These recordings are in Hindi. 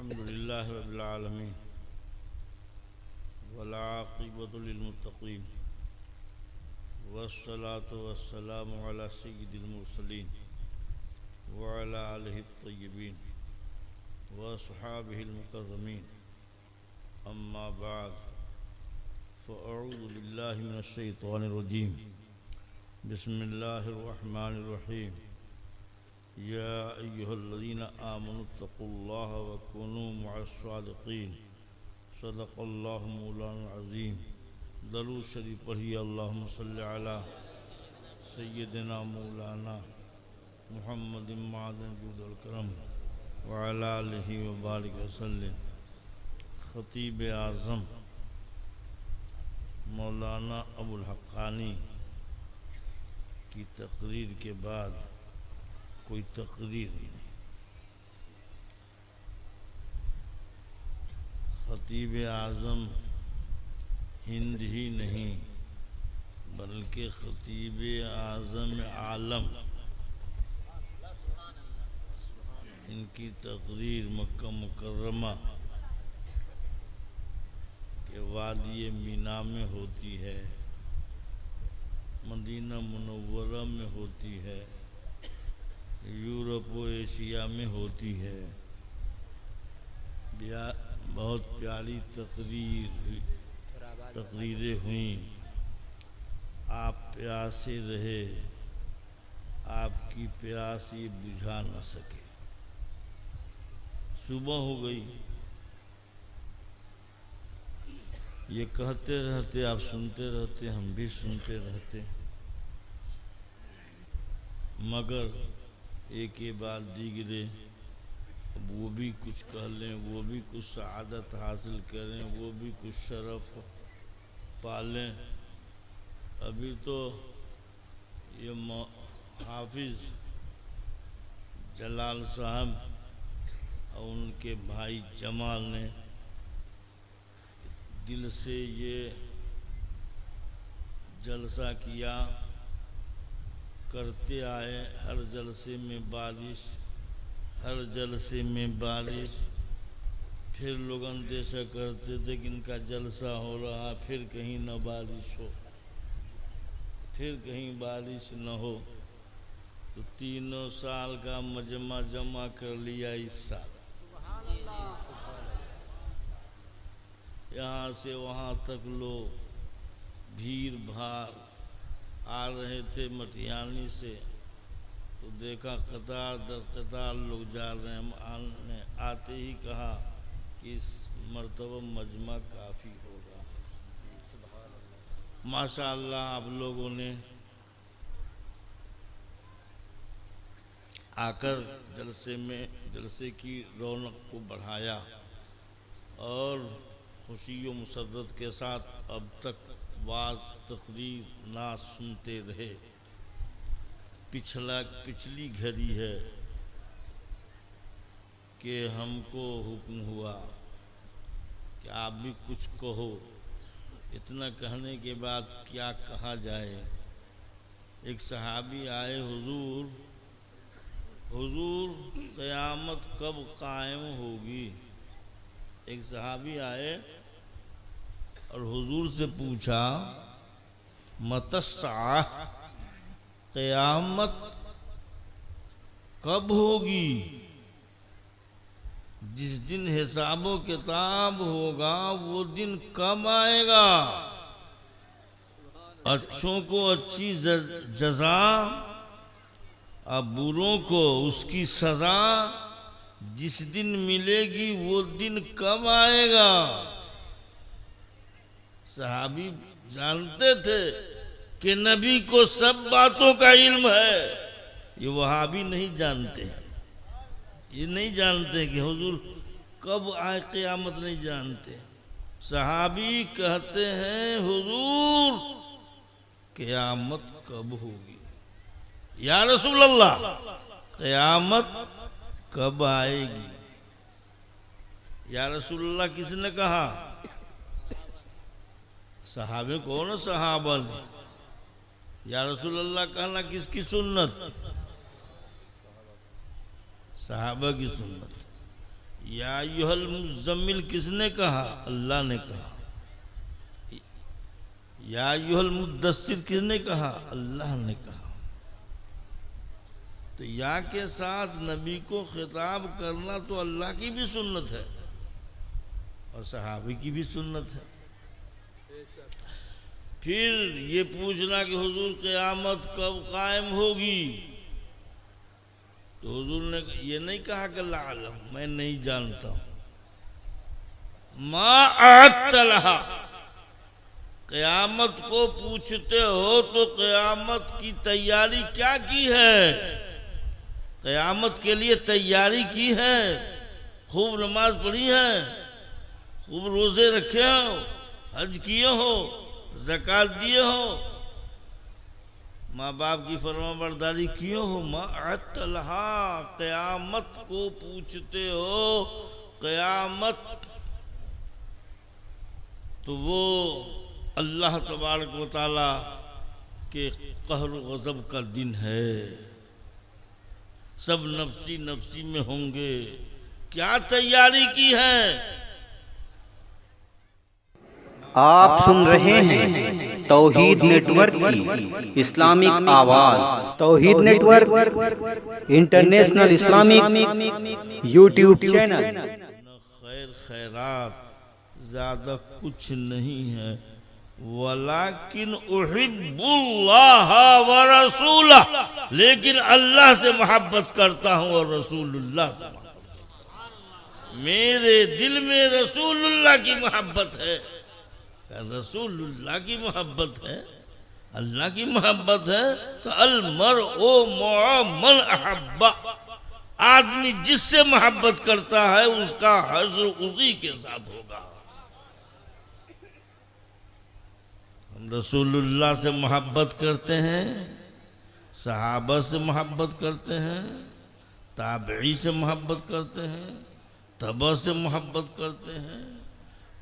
अल्हम्दुलिल्लाहि रब्बिल आलमीन वल आक़िबतु लिल मुत्तक़ीन वस्सलातु वस्सलामु अला सय्यिदिल मुरसलीन व अला आलिहि त्तय्यिबीन व अस्हाबिहिल मुकर्रमीन अम्मा बाद फ़अऊज़ु बिल्लाहि मिनश शैतानिर रजीम बिस्मिल्लाहिर रहमानिर रहीम या अय्युहल्लज़ीना आमनुत्तक़ुल्लाह व कूनू मअस्सादिक़ीन सदक़ल्लाहु मौलाना अज़ीम। दरूद शरीफ पढ़िए। अल्लाहुम्मा सल्लि अला सय्यिदिना मौलाना मुहम्मदिन मादिन जुद वल करम व अला आलिहि व बारिक वसल्लम। ख़तीब आज़म मौलाना अबुल हक़्क़ानी की तकरीर के बाद कोई तकरीर नहीं। ख़तीब आज़म हिंद ही नहीं बल्कि ख़तीब आज़म आलम, इनकी तकरीर मक्का मुकर्रमा के वादी मीना में होती है, मदीना मुनव्वरा में होती है, यूरोप व एशिया में होती है। बहुत प्यारी तकरीरें हुई। आप प्यासे रहे, आपकी प्यास ये बुझा न सके। सुबह हो गई, ये कहते रहते, आप सुनते रहते, हम भी सुनते रहते, मगर एक के बाद दीगरे वो भी कुछ कह लें, वो भी कुछ सआदत हासिल करें, वो भी कुछ शरफ पालें। अभी तो ये हाफिज जलाल साहब और उनके भाई जमाल ने दिल से ये जलसा किया, करते आए। हर जलसे में बारिश, हर जलसे में बारिश। फिर लोग अंदेशा करते थे कि इनका जलसा हो रहा, फिर कहीं न बारिश हो, फिर कहीं बारिश न हो। तो 3 साल का मजमा जमा कर लिया इस साल। यहाँ से वहाँ तक लोग भीड़ भाड़ आ रहे थे मटियानी से, तो देखा कतार दर कतार लोग जा रहे हैं। हमने आते ही कहा कि इस मर्तबा मजमा काफ़ी होगा। माशाअल्लाह आप लोगों ने आकर जलसे की रौनक को बढ़ाया और खुशी व मुसर्रत के साथ अब तक वाज तकरीर ना सुनते रहे। पिछली घड़ी है कि हमको हुक्म हुआ कि आप भी कुछ कहो। इतना कहने के बाद क्या कहा जाए। एक सहाबी आए, हुजूर क़यामत कब कायम होगी। एक सहाबी आए और हुजूर से पूछा, मतस्सा, क़यामत कब होगी। जिस दिन हिसाबो किताब होगा वो दिन कब आएगा। अच्छों को अच्छी जज़ा और बुरों को उसकी सज़ा जिस दिन मिलेगी वो दिन कब आएगा। सहाबी जानते थे कि नबी को सब बातों का इल्म है। ये वहाबी नहीं जानते, ये नहीं जानते कि हुजूर कब आए क़यामत, नहीं जानते। सहाबी कहते हैं, हुजूर क़यामत कब होगी। या रसूल अल्लाह, क़यामत कब आएगी। या रसूल अल्लाह किसने कहा। सहाबे कौन, सहाबा ने। या रसूल अल्लाह कहना किसकी सुन्नत, सहाबा की सुन्नत। या अय्युहल मुज़्ज़म्मिल किसने कहा? अल्लाह ने कहा। या अय्युहल मुद्दस्सिर किसने कहा? अल्लाह ने कहा। तो या के साथ नबी को खिताब करना तो अल्लाह की भी सुन्नत है और सहाबी की भी सुन्नत है। फिर ये पूछना कि हुजूर क़यामत कब कायम होगी, तो हुजूर ने ये नहीं कहा कि ला अलम, मैं नहीं जानता हूं। मा अअत्तलहा, क़यामत को पूछते हो तो क़यामत की तैयारी क्या की है? क़यामत के लिए तैयारी की है? खूब नमाज पढ़ी है, खूब रोजे रखे हो, हज किए हो, ज़कात दिए हो, माँ बाप की फरमाबरदारी किए हो। माअत्तलहा, क़यामत को पूछते हो। क़यामत तो वो अल्लाह तबारक व तआला के कहर गज़ब का दिन है। सब नफ्सी नफ्सी में होंगे। क्या तैयारी की है? आप सुन रहे हैं तौहीद नेटवर्क की इस्लामिक आवाज़। Tauheed network international Islamic YouTube channel. खैर खैरात ज़्यादा कुछ नहीं है। वलाकिन उहिब्बुल्लाह व रसूलह, लेकिन अल्लाह से मोहब्बत करता हूँ और रसूलुल्लाह से मोहब्बत। मेरे दिल में रसूलुल्लाह की मोहब्बत है। रसूलुल्लाह की मोहब्बत है, अल्लाह की मोहब्बत है। तो अल मरउ मअ मन अहब्बा, आदमी जिससे मोहब्बत करता है उसका हश्र उसी के साथ होगा। हम रसूलुल्लाह से मोहब्बत करते हैं, सहाबा से मोहब्बत करते हैं, ताबई से मोहब्बत करते हैं, तबा से मोहब्बत करते हैं,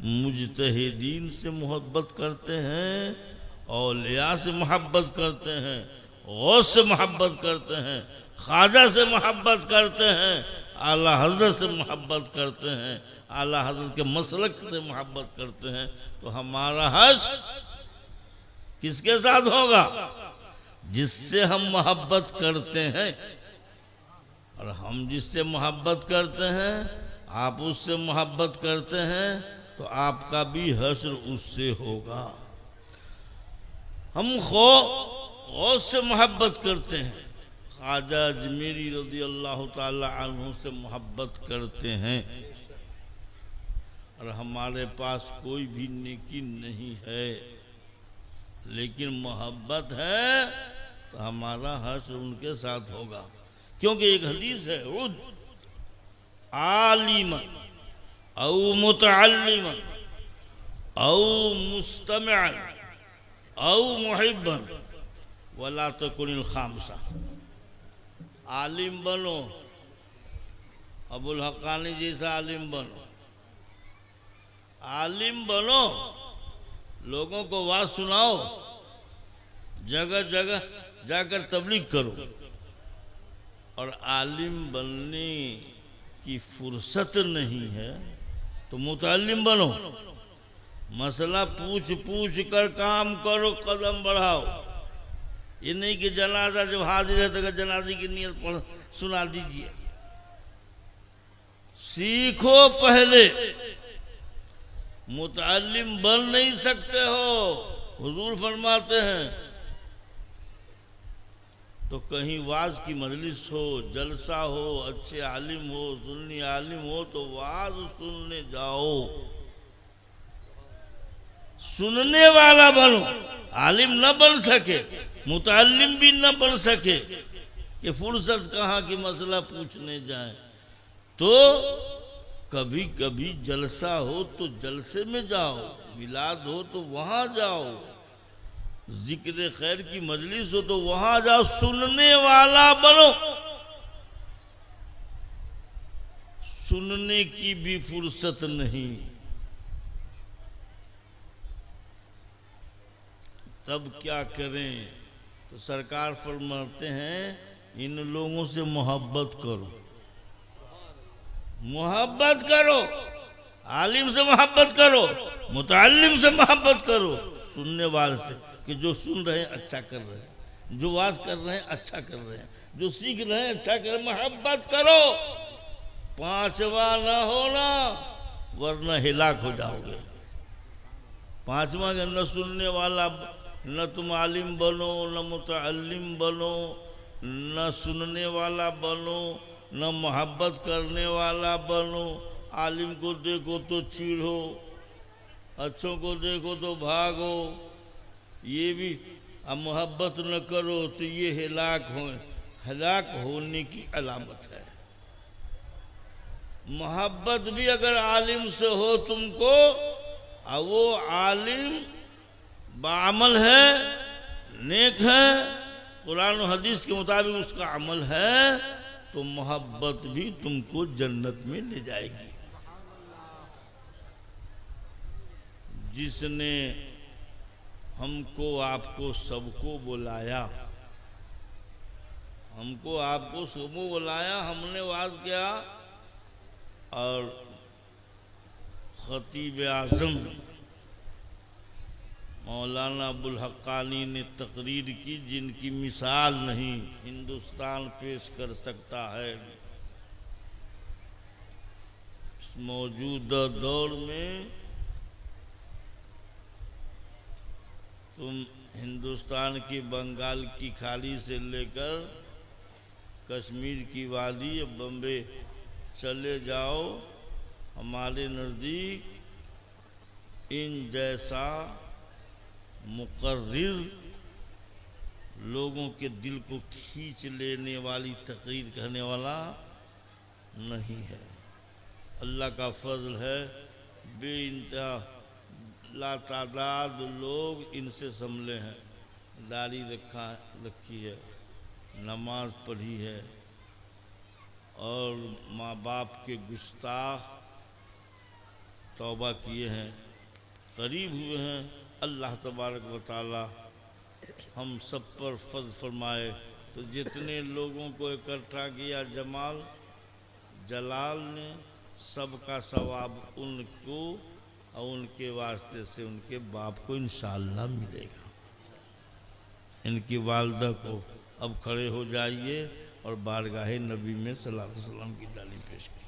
मुजतहिदीन से मोहब्बत करते हैं, औलिया से मोहब्बत करते हैं, गौस से मोहब्बत करते हैं, ख्वाजा से मोहब्बत करते हैं, आला हज़रत से मोहब्बत करते हैं, आला हज़रत के मसलक से मोहब्बत करते हैं। तो हमारा हश्र किसके साथ होगा? जिससे हम मोहब्बत करते हैं। और हम जिससे मोहब्बत करते हैं, आप उससे मोहब्बत करते हैं, तो आपका भी हश्र उससे होगा। हम गौस से मोहब्बत करते हैं, ख्वाजा अजमेरी रज़ी अल्लाह ताला अन्हु से मोहब्बत करते हैं, और हमारे पास कोई भी नेकी नहीं है, लेकिन मोहब्बत है तो हमारा हश्र उनके साथ होगा। क्योंकि एक हदीस है, उद आलिमन औ मुतअल्लिमन औ मुस्तमिअन औ मुहिब्बन वला तकुनिल खामसा। आलिम बनो, अबुल हक्कानी जैसा आलिम बनो। आलिम बनो, लोगों को वाज सुनाओ, जगह जगह जाकर तबलीग करो। और आलिम बनने की फुर्सत नहीं है तो मुतअल्लिम बनो। मसला पूछ पूछ कर काम करो, कदम बढ़ाओ। ये नहीं कि जनाजा जब हाजिर है तो जनाजे की नियत पढ़ सुना दीजिए। सीखो पहले। मुतअल्लिम बन नहीं सकते हो, हुजूर फरमाते हैं, तो कहीं वाज की मजलिस हो, जलसा हो, अच्छे आलिम हो, सुन्नी आलिम हो, तो वाज सुनने जाओ। सुनने वाला बनो। आलिम न बन सके, मुतअल्लिम भी न बन सके, कि फुर्सत कहाँ की मसला पूछने जाए। तो कभी कभी जलसा हो तो जलसे में जाओ, मिलाद हो तो वहां जाओ, जिक्र खैर की मजलिस हो तो वहां जाओ। सुनने वाला बनो। सुनने की भी फुर्सत नहीं, तब क्या करें? तो सरकार फरमाते हैं, इन लोगों से मोहब्बत करो। मोहब्बत करो, आलिम से मोहब्बत करो, मुतअल्लिम से मोहब्बत करो, सुनने वाले से कि जो सुन रहे हैं अच्छा कर रहे हैं, जो वाज कर रहे हैं अच्छा कर रहे हैं, जो सीख रहे हैं अच्छा कर, मोहब्बत करो। पांचवा न होना वरना हिलाक हो जाओगे। पांचवा के न सुनने वाला, न तुम आलिम बनो, न मुतअल्लिम बनो, न सुनने वाला बनो, न मोहब्बत करने वाला बनो। आलिम को देखो तो चीढ़ो, अच्छों को देखो तो भागो, ये भी अब मोहब्बत न करो तो ये हलाक होने की अलामत है। मोहब्बत भी अगर आलिम से हो तुमको, और वो आलिम बाअमल है, नेक है, कुरान और हदीस के मुताबिक उसका अमल है, तो मोहब्बत भी तुमको जन्नत में ले जाएगी। जिसने हमको आपको सबको बुलाया, हमको आपको सबको बुलाया, हमने वाज किया, और खतीब आज़म मौलाना अबुल हक्कानी ने तकरीर की, जिनकी मिसाल नहीं हिंदुस्तान पेश कर सकता है। इस मौजूदा दौर में तुम हिंदुस्तान की बंगाल की खाड़ी से लेकर कश्मीर की वादी, बम्बे चले जाओ, हमारे नज़दीक इन जैसा मुकर्रिर लोगों के दिल को खींच लेने वाली तकरीर करने वाला नहीं है। अल्लाह का फजल है, बेइंतहा लातादाद लोग इनसे संभले हैं। दाढ़ी रखी है, नमाज पढ़ी है, और माँ बाप के गुस्ताख तौबा किए हैं, करीब हुए हैं। अल्लाह तबारक व तआला हम सब पर फज़ल फरमाए। तो जितने लोगों को इकट्ठा किया जमाल जलाल ने, सबका सवाब उनको और उनके वास्ते से उनके बाप को इंशाअल्लाह मिलेगा। इनकी वालदा को अब खड़े हो जाइए और बारगाहे नबी में सल्लल्लाहु अलैहि वसल्लम की डाली पेश की।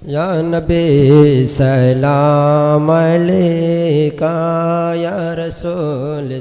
या नबी सलाम अलैका, या रसूल